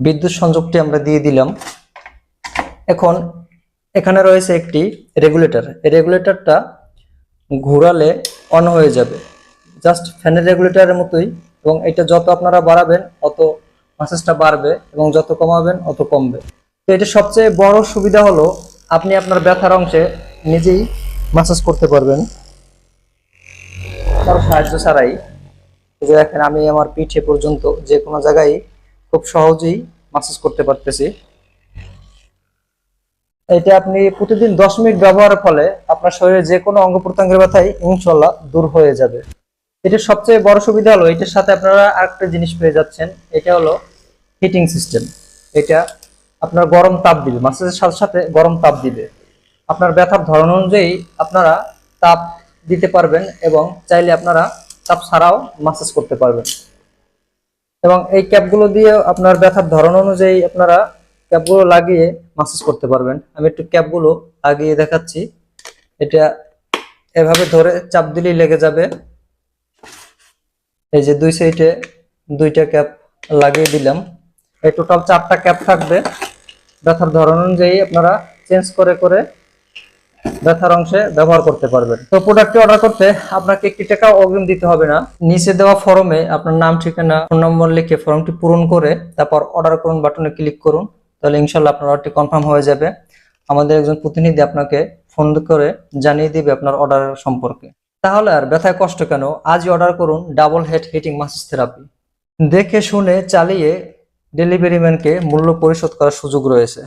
বিদ্যুৎ সংযোগটি আমরা দিয়ে দিলাম। এখন এখানে রয়েছে একটি রেগুলেটর। এই রেগুলেটরটা ঘোরালে অন হয়ে যাবে, জাস্ট ফ্যানের রেগুলেটরের মতোই। এবং এটা যত আপনারা বাড়াবেন অত মাসাজটা বাড়বে এবং যত কমাবেন অত কমবে। তো এটা সবচেয়ে বড় সুবিধা হলো আপনি আপনার ব্যথার অংশে নিজেই মাসাজ করতে পারবেন কারো সাহায্য ছাড়াই। যে দেখেন আমি আমার পিঠে পর্যন্ত যে কোনো জায়গায় খুব সহজেই মাসাজ করতে পারতেছি। এটা আপনি প্রতিদিন 10 মিনিট ব্যবহারের ফলে আপনার শরীরে যে কোনো অঙ্গ প্রত্যঙ্গের ব্যথাই ইনশাআল্লাহ দূর হয়ে যাবে। এটার সবচেয়ে বড় সুবিধা হলো এটার সাথে আপনারা আরেকটা জিনিস পেয়ে যাচ্ছেন, এটা হলো হিটিং সিস্টেম। এটা আপনার গরম তাপ দিবে, মাসাজের সাথে সাথে গরম তাপ দিবে। আপনার ব্যথার ধরন অনুযায়ী আপনারা তাপ দিতে পারবেন এবং চাইলে আপনারা তাপ ছাড়াও মাসাজ করতে পারবেন। এবং এই ক্যাপগুলো দিয়ে আপনার ব্যথার ধরন অনুযায়ী আপনারা ক্যাপগুলো লাগিয়ে মাসাজ করতে পারবেন। আমি একটু ক্যাপগুলো লাগিয়ে দেখাচ্ছি। এটা এভাবে ধরে চাপ দিলেই লেগে যাবে। এই যে দুই সাইডে দুইটা ক্যাপ লাগিয়ে দিলাম। এই টোটাল 4টা ক্যাপ থাকবে। ব্যথার ধরন অনুযায়ী আপনারা চেঞ্জ করে করে ব্যথার অংশে ব্যবহার করতে পারবেন। তো প্রোডাক্টটি অর্ডার করতে আপনাকে 1 টাকা অগ্রিম দিতে হবে না। নিচে দেওয়া ফর্মে আপনার নাম, ঠিকানা, ফোন নম্বর লিখে ফর্মটি পূরণ করে তারপর অর্ডার করুন বাটনে ক্লিক করুন। তাহলে ইনশাআল্লাহ আপনার অর্ডারটি কনফার্ম হয়ে যাবে। আমাদের একজন প্রতিনিধি আপনাকে ফোন করে জানিয়ে দিবে আপনার অর্ডারের সম্পর্কে। তাহলে আর ব্যথায় কষ্ট কেন, আজই অর্ডার করুন double head heating massage therapy. দেখে শুনে চালিয়ে ডেলিভারি ম্যানকে মূল্য পরিশোধ করার সুযোগ রয়েছে।